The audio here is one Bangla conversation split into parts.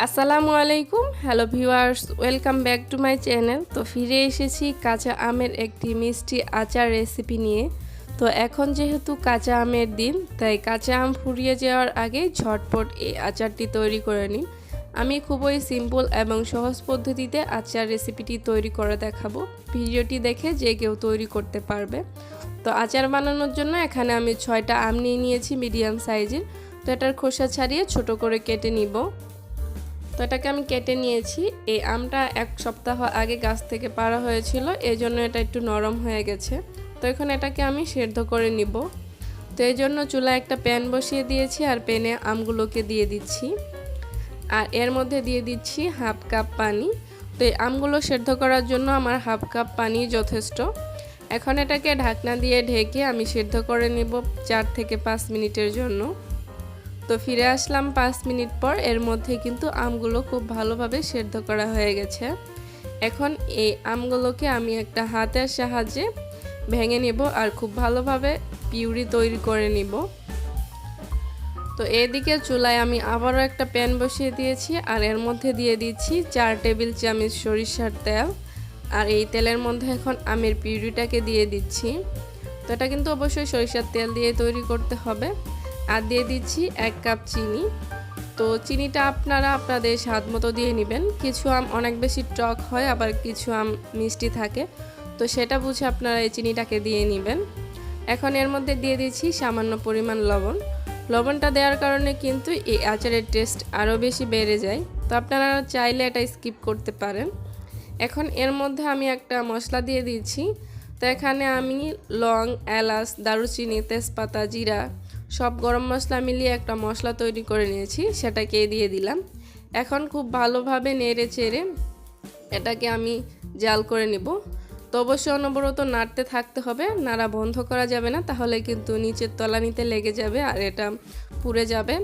আসসালামু আলাইকুম, hello viewers, welcome back to my channel. তো ফিরে এসেছি কাঁচা আমের একটি মিষ্টি আচার রেসিপি নিয়ে। তো এখন যেহেতু কাঁচা আমের দিন, তাই কাঁচা আম ফুরিয়ে যাওয়ার আগে ঝটপট এই আচারটি তৈরি করে নিন। আমি খুবই সিম্পল এবং সহজ পদ্ধতিতে আচার রেসিপিটি তৈরি করে দেখাবো। ভিডিওটি দেখে যে কেউ তৈরি করতে পারবে। তো আচার বানানোর জন্য এখানে আমি 6টা আম নিয়ে নিয়েছি মিডিয়াম সাইজের। তো এটার খোসা ছাড়িয়ে ছোট করে কেটে নিব। তো এটাকে আমি কেটে নিয়েছি। এই আমটা এক সপ্তাহ আগে গাছ থেকে পাড়া হয়েছিল, এই জন্য এটা একটু নরম হয়ে গেছে। তো এখন এটাকে আমি সেদ্ধ করে নিব। তো এই জন্য চুলায় একটা প্যান বসিয়ে দিয়েছি আর প্যানে আমগুলোকে দিয়ে দিচ্ছি। আর এর মধ্যে দিয়ে দিচ্ছি হাফ কাপ পানি। তো এই আমগুলো সেদ্ধ করার জন্য আমার হাফ কাপ পানি যথেষ্ট। এখন এটাকে ঢাকনা দিয়ে ঢেকে আমি সেদ্ধ করে নেব 4 থেকে 5 মিনিটের জন্য। তো ফিরে আসলাম 5 মিনিট পর। এর মধ্যে কিন্তু আমগুলো খুব ভালোভাবে সেদ্ধ করা হয়ে গেছে। এখন এই আমগুলোকে আমি একটা হাতের সাহায্যে ভেঙে নেব আর খুব ভালোভাবে পিউরি তৈরি করে নিব। তো এদিকে চুলায় আমি আবারও একটা প্যান বসিয়ে দিয়েছি আর এর মধ্যে দিয়ে দিচ্ছি 4 টেবিল চামচ সরিষার তেল। আর এই তেলের মধ্যে এখন আমের পিউরিটাকে দিয়ে দিচ্ছি। তো এটা কিন্তু অবশ্যই সরিষার তেল দিয়ে তৈরি করতে হবে। আর দিয়ে দিচ্ছি 1 কাপ চিনি। তো চিনিটা আপনারা আপনাদের স্বাদ মতো দিয়ে নেবেন। কিছু আম অনেক বেশি টক হয়, আবার কিছু আম মিষ্টি থাকে, তো সেটা বুঝে আপনারা এই চিনিটাকে দিয়ে নেবেন। এখন এর মধ্যে দিয়ে দিচ্ছি সামান্য পরিমাণ লবণ। লবণটা দেওয়ার কারণে কিন্তু এই আচারের টেস্ট আরও বেশি বেড়ে যায়। তো আপনারা চাইলে এটা স্কিপ করতে পারেন। এখন এর মধ্যে আমি একটা মশলা দিয়ে দিচ্ছি। তো এখানে আমি লং, এলাচ, দারুচিনি, তেজপাতা, জিরা সব গরম মশলা মিলিয়ে একটা মশলা তৈরি করে নিয়েছি, সেটাকে দিয়ে দিলাম। এখন খুব ভালোভাবে নেড়ে চেড়ে এটাকে আমি জাল করে নেব। তো অবশ্যই অনবরত নাড়তে থাকতে হবে, নাড়া বন্ধ করা যাবে না, তাহলে কিন্তু নিচের তলানিতে লেগে যাবে আর এটা পুড়ে যাবে।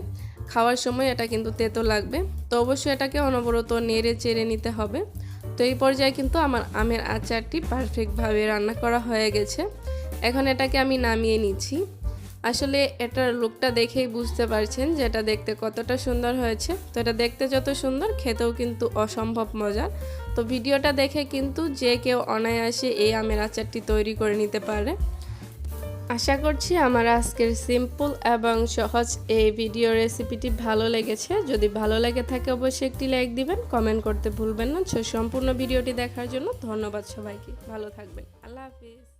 খাওয়ার সময় এটা কিন্তু তেতো লাগবে। তো অবশ্যই এটাকে অনবরত নেড়ে চেড়ে নিতে হবে। তো এই পর্যায়ে কিন্তু আমার আমের আচারটি পারফেক্টভাবে রান্না করা হয়ে গেছে। এখন এটাকে আমি নামিয়ে নিচ্ছি। আসলে এটার লুকটা দেখেই বুঝতে পারছেন যে এটা দেখতে কতটা সুন্দর হয়েছে। তো এটা দেখতে যত সুন্দর, খেতেও কিন্তু অসম্ভব মজার। তো ভিডিওটা দেখে কিন্তু যে কেউ অনায়াসে এই আমের আচারটি তৈরি করে নিতে পারে। আশা করছি আমার আজকের সিম্পল এবং সহজ এই ভিডিও রেসিপিটি ভালো লেগেছে। যদি ভালো লেগে থাকে অবশ্যই একটি লাইক দিবেন, কমেন্ট করতে ভুলবেন না। সম্পূর্ণ ভিডিওটি দেখার জন্য ধন্যবাদ সবাইকে। ভালো থাকবেন। আল্লাহ হাফিজ।